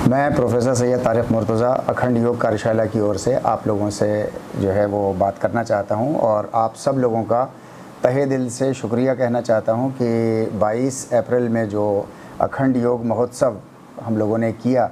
मैं प्रोफेसर सैयद तारिक मुर्तज़ा अखंड योग कार्यशाला की ओर से आप लोगों से जो है वो बात करना चाहता हूं और आप सब लोगों का तहे दिल से शुक्रिया कहना चाहता हूं कि 22 अप्रैल में जो अखंड योग महोत्सव हम लोगों ने किया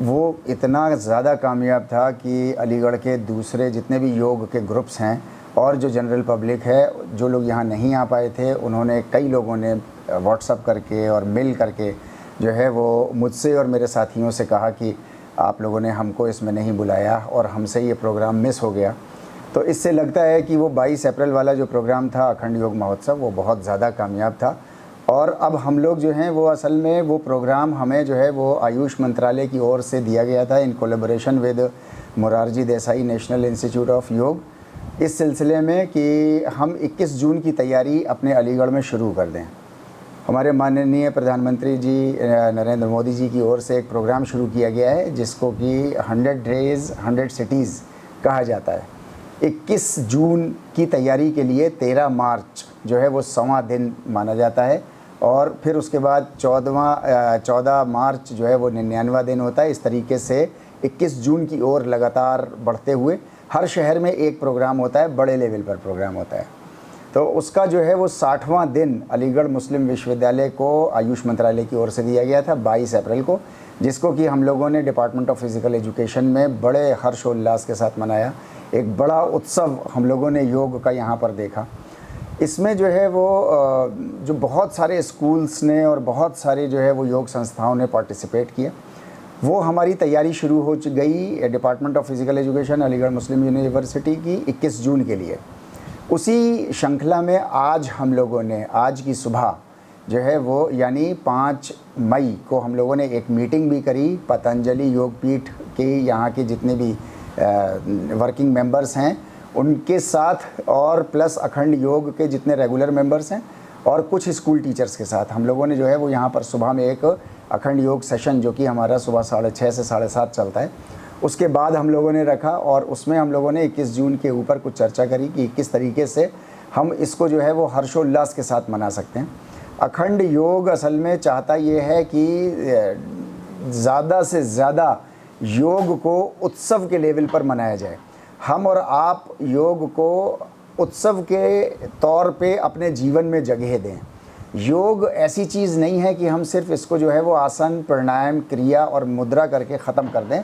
वो इतना ज़्यादा कामयाब था कि अलीगढ़ के दूसरे जितने भी योग के ग्रुप्स हैं और जो जनरल पब्लिक है, जो लोग यहाँ नहीं आ पाए थे, उन्होंने कई लोगों ने व्हाट्सअप करके और मेल करके जो है वो मुझसे और मेरे साथियों से कहा कि आप लोगों ने हमको इसमें नहीं बुलाया और हमसे ये प्रोग्राम मिस हो गया। तो इससे लगता है कि वो 22 अप्रैल वाला जो प्रोग्राम था अखंड योग महोत्सव वो बहुत ज़्यादा कामयाब था। और अब हम लोग जो हैं वो असल में वो प्रोग्राम हमें जो है वो आयुष मंत्रालय की ओर से दिया गया था in collaboration with Morarji Desai national institute of योग, इस सिलसिले में कि हम 21 जून की तैयारी अपने अलीगढ़ में शुरू कर दें। हमारे माननीय प्रधानमंत्री जी नरेंद्र मोदी जी की ओर से एक प्रोग्राम शुरू किया गया है जिसको कि 100 डेज़ 100 सिटीज़ कहा जाता है। 21 जून की तैयारी के लिए 13 मार्च जो है वो 100वां दिन माना जाता है और फिर उसके बाद 14 मार्च जो है वो 99वां दिन होता है। इस तरीके से 21 जून की ओर लगातार बढ़ते हुए हर शहर में एक प्रोग्राम होता है, बड़े लेवल पर प्रोग्राम होता है। तो उसका जो है वो 60वां दिन अलीगढ़ मुस्लिम विश्वविद्यालय को आयुष मंत्रालय की ओर से दिया गया था 22 अप्रैल को, जिसको कि हम लोगों ने डिपार्टमेंट ऑफ फिज़िकल एजुकेशन में बड़े हर्षोल्लास के साथ मनाया। एक बड़ा उत्सव हम लोगों ने योग का यहाँ पर देखा। इसमें जो है वो जो बहुत सारे स्कूल्स ने और बहुत सारे जो है वो योग संस्थाओं ने पार्टिसिपेट किया। वो हमारी तैयारी शुरू हो गई department of physical education Aligarh Muslim university की 21 जून के लिए। उसी श्रृंखला में आज हम लोगों ने आज की सुबह जो है वो यानी 5 मई को हम लोगों ने एक मीटिंग भी करी पतंजलि योग पीठ के यहाँ के जितने भी वर्किंग मेंबर्स हैं उनके साथ और प्लस अखंड योग के जितने रेगुलर मेंबर्स हैं और कुछ स्कूल टीचर्स के साथ हम लोगों ने जो है वो यहाँ पर सुबह में एक अखंड योग सेशन जो कि हमारा सुबह 6:30 से 7:30 चलता है, उसके बाद हम लोगों ने रखा और उसमें हम लोगों ने 21 जून के ऊपर कुछ चर्चा करी कि किस तरीके से हम इसको जो है वो हर्षोल्लास के साथ मना सकते हैं। अखंड योग असल में चाहता ये है कि ज़्यादा से ज़्यादा योग को उत्सव के लेवल पर मनाया जाए। हम और आप योग को उत्सव के तौर पे अपने जीवन में जगह दें। योग ऐसी चीज़ नहीं है कि हम सिर्फ इसको जो है वो आसन, प्राणायाम, क्रिया और मुद्रा करके ख़त्म कर दें,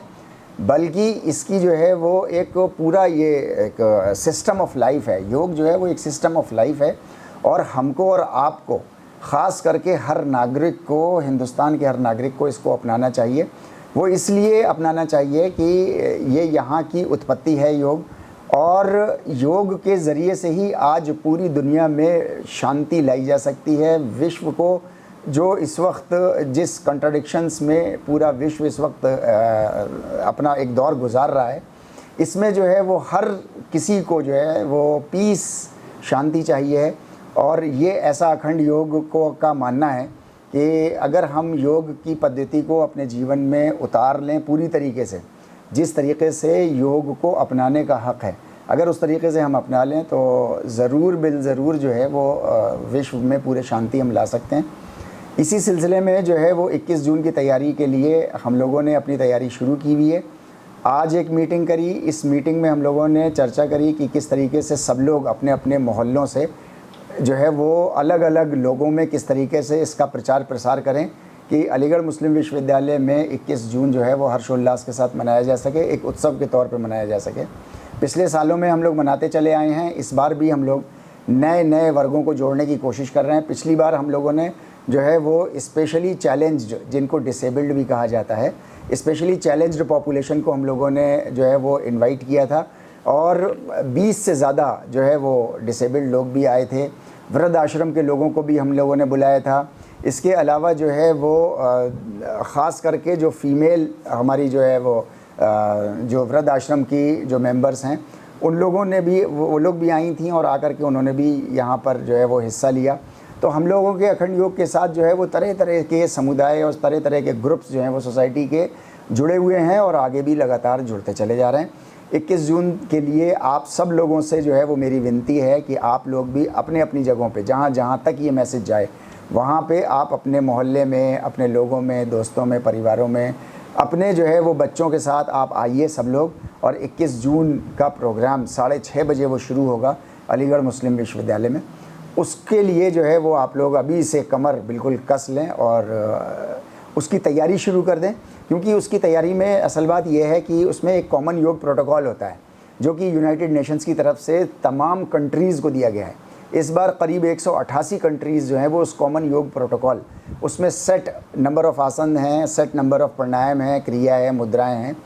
बल्कि इसकी जो है वो एक पूरा ये एक सिस्टम ऑफ लाइफ है। योग जो है वो एक सिस्टम ऑफ लाइफ है और हमको और आपको ख़ास करके हर नागरिक को, हिंदुस्तान के हर नागरिक को इसको अपनाना चाहिए। वो इसलिए अपनाना चाहिए कि ये यहाँ की उत्पत्ति है योग, और योग के ज़रिए से ही आज पूरी दुनिया में शांति लाई जा सकती है। विश्व को जो इस वक्त जिस कंट्राडिक्शंस में पूरा विश्व इस वक्त अपना एक दौर गुजार रहा है, इसमें जो है वो हर किसी को जो है वो पीस, शांति चाहिए। और ये ऐसा अखंड योग को का मानना है कि अगर हम योग की पद्धति को अपने जीवन में उतार लें पूरी तरीके से, जिस तरीके से योग को अपनाने का हक़ है, अगर उस तरीके से हम अपना लें तो ज़रूर बिल ज़रूर जो है वो विश्व में पूरे शांति हम ला सकते हैं। इसी सिलसिले में जो है वो 21 जून की तैयारी के लिए हम लोगों ने अपनी तैयारी शुरू की हुई है। आज एक मीटिंग करी, इस मीटिंग में हम लोगों ने चर्चा करी कि किस तरीके से सब लोग अपने अपने मोहल्लों से जो है वो अलग अलग लोगों में किस तरीके से इसका प्रचार प्रसार करें कि अलीगढ़ मुस्लिम विश्वविद्यालय में 21 जून जो है वो हर्षोल्लास के साथ मनाया जा सके, एक उत्सव के तौर पर मनाया जा सके। पिछले सालों में हम लोग मनाते चले आए हैं, इस बार भी हम लोग नए नए वर्गों को जोड़ने की कोशिश कर रहे हैं। पिछली बार हम लोगों ने जो है वो स्पेशली चैलेंज्ड, जिनको डिसेबल्ड भी कहा जाता है, स्पेशली चैलेंज्ड पॉपुलेशन को हम लोगों ने जो है वो इनवाइट किया था और 20 से ज़्यादा जो है वो डिसेबल्ड लोग भी आए थे। वृद्ध आश्रम के लोगों को भी हम लोगों ने बुलाया था। इसके अलावा जो है वो ख़ास करके जो फ़ीमेल हमारी जो है वो जो वृद्ध आश्रम की जो मेंबर्स हैं उन लोगों ने भी, वो लोग भी आई थी और आकर के उन्होंने भी यहाँ पर जो है वो हिस्सा लिया। तो हम लोगों के अखंड योग के साथ जो है वो तरह तरह के समुदाय और तरह तरह के ग्रुप्स जो हैं वो सोसाइटी के जुड़े हुए हैं और आगे भी लगातार जुड़ते चले जा रहे हैं। 21 जून के लिए आप सब लोगों से जो है वो मेरी विनती है कि आप लोग भी अपने अपनी जगहों पे जहाँ जहाँ तक ये मैसेज जाए वहाँ पे आप अपने मोहल्ले में, अपने लोगों में, दोस्तों में, परिवारों में अपने जो है वो बच्चों के साथ आप आइए सब लोग, और 21 जून का प्रोग्राम 6:30 बजे वो शुरू होगा अलीगढ़ मुस्लिम विश्वविद्यालय में। उसके लिए जो है वो आप लोग अभी से कमर बिल्कुल कस लें और उसकी तैयारी शुरू कर दें, क्योंकि उसकी तैयारी में असल बात यह है कि उसमें एक कॉमन योग प्रोटोकॉल होता है जो कि यूनाइटेड नेशंस की तरफ से तमाम कंट्रीज़ को दिया गया है। इस बार करीब 188 कंट्रीज़ जो हैं वो उस कॉमन योग प्रोटोकॉल, उसमें सेट नंबर ऑफ आसन हैं, सेट नंबर ऑफ प्राणायाम हैं, क्रिया है, मुद्राएं हैं,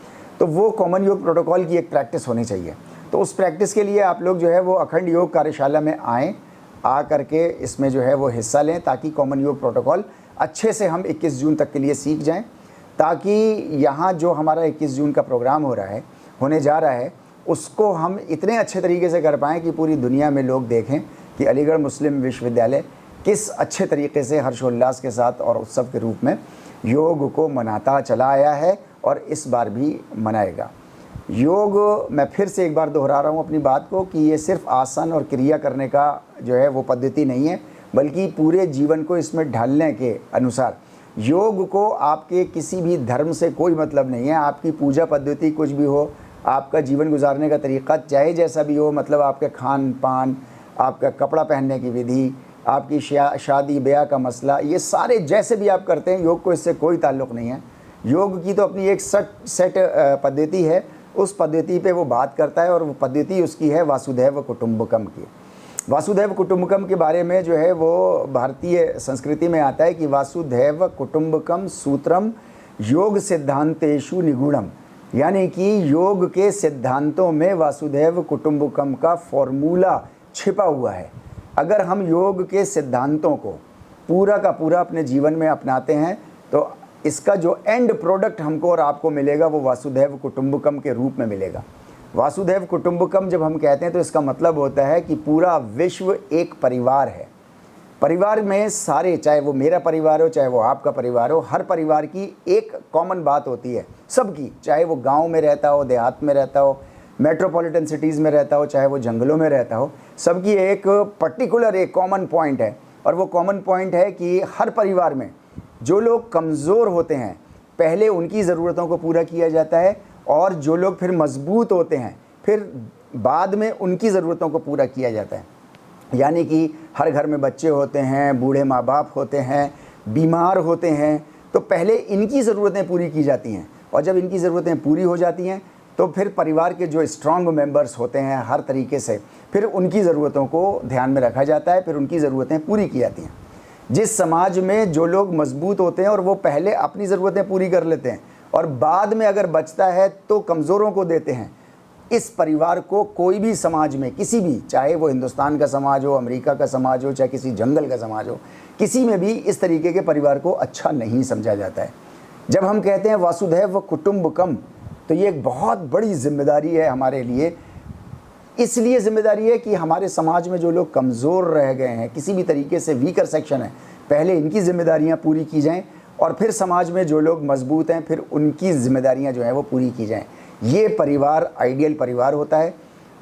तो वो कॉमन योग प्रोटोकॉल की एक प्रैक्टिस होनी चाहिए। तो उस प्रैक्टिस के लिए आप लोग जो है वो अखंड योग कार्यशाला में आएँ, आ करके इसमें जो है वो हिस्सा लें, ताकि कॉमन योग प्रोटोकॉल अच्छे से हम 21 जून तक के लिए सीख जाएं, ताकि यहाँ जो हमारा 21 जून का प्रोग्राम होने जा रहा है उसको हम इतने अच्छे तरीके से कर पाएँ कि पूरी दुनिया में लोग देखें कि अलीगढ़ मुस्लिम विश्वविद्यालय किस अच्छे तरीके से हर्षोल्लास के साथ और उत्सव के रूप में योग को मनाता चला आया है और इस बार भी मनाएगा। योग, मैं फिर से एक बार दोहरा रहा हूँ अपनी बात को, कि ये सिर्फ आसन और क्रिया करने का जो है वो पद्धति नहीं है, बल्कि पूरे जीवन को इसमें ढालने के अनुसार योग को आपके किसी भी धर्म से कोई मतलब नहीं है। आपकी पूजा पद्धति कुछ भी हो, आपका जीवन गुजारने का तरीक़ा चाहे जैसा भी हो, मतलब आपके खान पान, आपका कपड़ा पहनने की विधि, आपकी शादी ब्याह का मसला, ये सारे जैसे भी आप करते हैं, योग को इससे कोई ताल्लुक़ नहीं है। योग की तो अपनी एक सेट पद्धति है, उस पद्धति पे वो बात करता है, और वो पद्धति उसकी है वासुदैव कुटुंबकम की। वासुदैव कुटुंबकम के बारे में जो है वो भारतीय संस्कृति में आता है कि वासुदैव कुटुंबकम सूत्रम योग सिद्धांतेषु निगूढ़म, यानी कि योग के सिद्धांतों में वासुदैव कुटुंबकम का फॉर्मूला छिपा हुआ है। अगर हम योग के सिद्धांतों को पूरा का पूरा अपने जीवन में अपनाते हैं तो इसका जो एंड प्रोडक्ट हमको और आपको मिलेगा वो वासुदैव कुटुंबकम के रूप में मिलेगा। वासुदैव कुटुंबकम जब हम कहते हैं तो इसका मतलब होता है कि पूरा विश्व एक परिवार है। परिवार में सारे, चाहे वो मेरा परिवार हो, चाहे वो आपका परिवार हो, हर परिवार की एक कॉमन बात होती है सबकी, चाहे वो गांव में रहता हो, देहात में रहता हो, मेट्रोपॉलिटन सिटीज़ में रहता हो, चाहे वो जंगलों में रहता हो, सबकी एक पर्टिकुलर एक कॉमन पॉइंट है। और वो कॉमन पॉइंट है कि हर परिवार में जो लोग कमज़ोर होते हैं पहले उनकी ज़रूरतों को पूरा किया जाता है, और जो लोग फिर मजबूत होते हैं फिर बाद में उनकी ज़रूरतों को पूरा किया जाता है। यानी कि हर घर में बच्चे होते हैं, बूढ़े माँ बाप होते हैं, बीमार होते हैं, तो पहले इनकी ज़रूरतें पूरी की जाती हैं, और जब इनकी ज़रूरतें पूरी हो जाती हैं तो फिर परिवार के जो स्ट्रॉन्ग मेंबर्स होते हैं हर तरीके से, फिर उनकी ज़रूरतों को ध्यान में रखा जाता है, फिर उनकी ज़रूरतें पूरी की जाती हैं। जिस समाज में जो लोग मजबूत होते हैं और वो पहले अपनी ज़रूरतें पूरी कर लेते हैं और बाद में अगर बचता है तो कमज़ोरों को देते हैं, इस परिवार को कोई भी समाज में, किसी भी, चाहे वो हिंदुस्तान का समाज हो, अमेरिका का समाज हो, चाहे किसी जंगल का समाज हो, किसी में भी इस तरीके के परिवार को अच्छा नहीं समझा जाता है। जब हम कहते हैं वासुदैव कुटुंबकम, तो ये एक बहुत बड़ी जिम्मेदारी है हमारे लिए। इसलिए जिम्मेदारी है कि हमारे समाज में जो लोग कमज़ोर रह गए हैं, किसी भी तरीके से वीकर सेक्शन है, पहले इनकी जिम्मेदारियां पूरी की जाएं, और फिर समाज में जो लोग मजबूत हैं फिर उनकी जिम्मेदारियां जो हैं वो पूरी की जाएं। ये परिवार आइडियल परिवार होता है।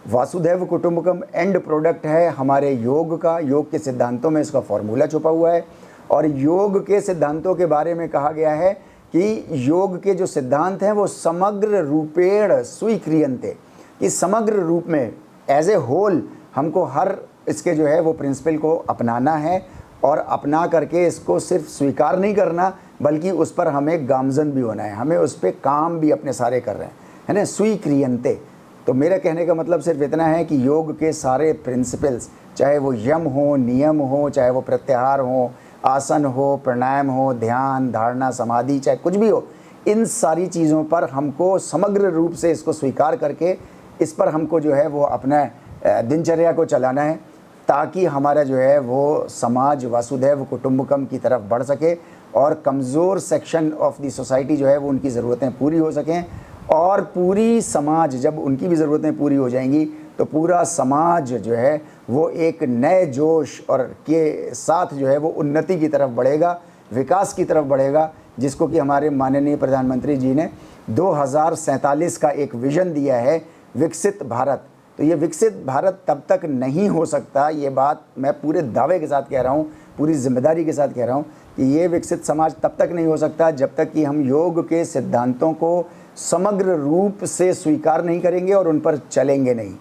वासुदैव कुटुंबकम एंड प्रोडक्ट है हमारे योग का। योग के सिद्धांतों में इसका फॉर्मूला छुपा हुआ है, और योग के सिद्धांतों के बारे में कहा गया है कि योग के जो सिद्धांत हैं वो समग्र रूपेण स्वीक्रियन्ते, कि समग्र रूप में एज ए होल हमको हर इसके जो है वो प्रिंसिपल को अपनाना है, और अपना करके इसको सिर्फ स्वीकार नहीं करना बल्कि उस पर हमें गामजन भी होना है, हमें उस पर काम भी अपने सारे कर रहे हैं, है ना, स्वीक्रियन्ते। तो मेरा कहने का मतलब सिर्फ इतना है कि योग के सारे प्रिंसिपल्स, चाहे वो यम हो, नियम हो, चाहे वो प्रत्याहार हो, आसन हो, प्राणायाम हो, ध्यान, धारणा, समाधि, चाहे कुछ भी हो, इन सारी चीज़ों पर हमको समग्र रूप से इसको स्वीकार करके इस पर हमको जो है वो अपना दिनचर्या को चलाना है, ताकि हमारा जो है वो समाज वासुदैव कुटुंबकम की तरफ बढ़ सके और कमज़ोर सेक्शन ऑफ द सोसाइटी जो है वो उनकी ज़रूरतें पूरी हो सकें, और पूरी समाज जब उनकी भी ज़रूरतें पूरी हो जाएंगी तो पूरा समाज जो है वो एक नए जोश और के साथ जो है वो उन्नति की तरफ बढ़ेगा, विकास की तरफ बढ़ेगा, जिसको कि हमारे माननीय प्रधानमंत्री जी ने 2047 का एक विज़न दिया है, विकसित भारत। तो ये विकसित भारत तब तक नहीं हो सकता, ये बात मैं पूरे दावे के साथ कह रहा हूँ, पूरी जिम्मेदारी के साथ कह रहा हूँ, कि ये विकसित समाज तब तक नहीं हो सकता जब तक कि हम योग के सिद्धांतों को समग्र रूप से स्वीकार नहीं करेंगे और उन पर चलेंगे नहीं,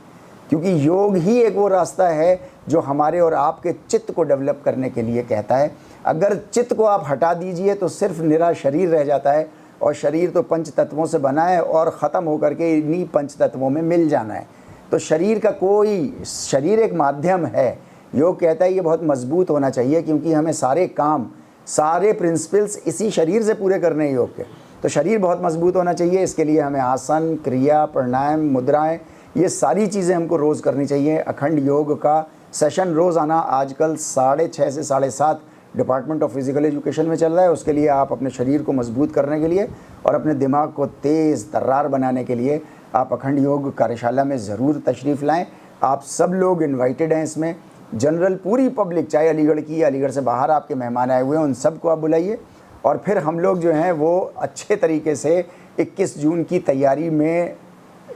क्योंकि योग ही एक वो रास्ता है जो हमारे और आपके चित्त को डेवलप करने के लिए कहता है। अगर चित्त को आप हटा दीजिए तो सिर्फ निरा शरीर रह जाता है, और शरीर तो पंच तत्वों से बना है और ख़त्म होकर के इन्हीं पंच तत्वों में मिल जाना है। तो शरीर एक माध्यम है। योग कहता है ये बहुत मजबूत होना चाहिए, क्योंकि हमें सारे काम, सारे प्रिंसिपल्स इसी शरीर से पूरे करने हैं योग के। तो शरीर बहुत मजबूत होना चाहिए। इसके लिए हमें आसन, क्रिया, प्राणायाम, मुद्राएं, ये सारी चीज़ें हमको रोज़ करनी चाहिए। अखंड योग का सेशन रोज़ आना आजकल 6:30 से 7:30 डिपार्टमेंट ऑफ फिज़िकल एजुकेशन में चल रहा है। उसके लिए आप अपने शरीर को मजबूत करने के लिए और अपने दिमाग को तेज़ तर्रार बनाने के लिए आप अखंड योग कार्यशाला में ज़रूर तशरीफ़ लाएँ। आप सब लोग इन्वाइटेड हैं इसमें। जनरल पूरी पब्लिक, चाहे अलीगढ़ की या अलीगढ़ से बाहर आपके मेहमान आए हुए हैं, उन सबको आप बुलाइए। और फिर हम लोग जो हैं वो अच्छे तरीके से 21 जून की तैयारी में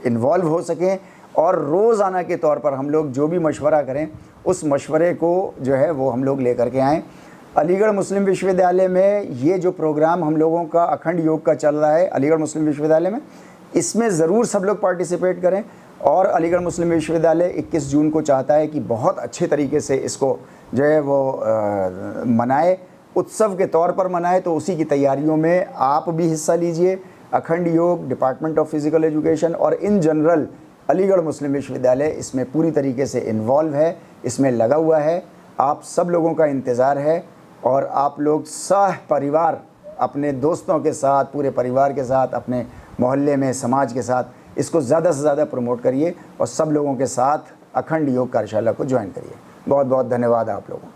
इन्वॉल्व हो सकें, और रोज़ाना के तौर पर हम लोग जो भी मशवरा करें उस मशवरे को जो है वो हम लोग लेकर के आएँ। अलीगढ़ मुस्लिम विश्वविद्यालय में ये जो प्रोग्राम हम लोगों का अखंड योग का चल रहा है अलीगढ़ मुस्लिम विश्वविद्यालय में, इसमें ज़रूर सब लोग पार्टिसिपेट करें। और अलीगढ़ मुस्लिम विश्वविद्यालय 21 जून को चाहता है कि बहुत अच्छे तरीके से इसको जो है वो मनाए, उत्सव के तौर पर मनाए। तो उसी की तैयारियों में आप भी हिस्सा लीजिए। अखंड योग, डिपार्टमेंट ऑफ फिज़िकल एजुकेशन और इन जनरल अलीगढ़ मुस्लिम विश्वविद्यालय इसमें पूरी तरीके से इन्वॉल्व है, इसमें लगा हुआ है। आप सब लोगों का इंतज़ार है, और आप लोग सह परिवार अपने दोस्तों के साथ, पूरे परिवार के साथ, अपने मोहल्ले में, समाज के साथ इसको ज़्यादा से ज़्यादा प्रमोट करिए और सब लोगों के साथ अखंड योग कार्यशाला को ज्वाइन करिए। बहुत बहुत धन्यवाद आप लोगों को।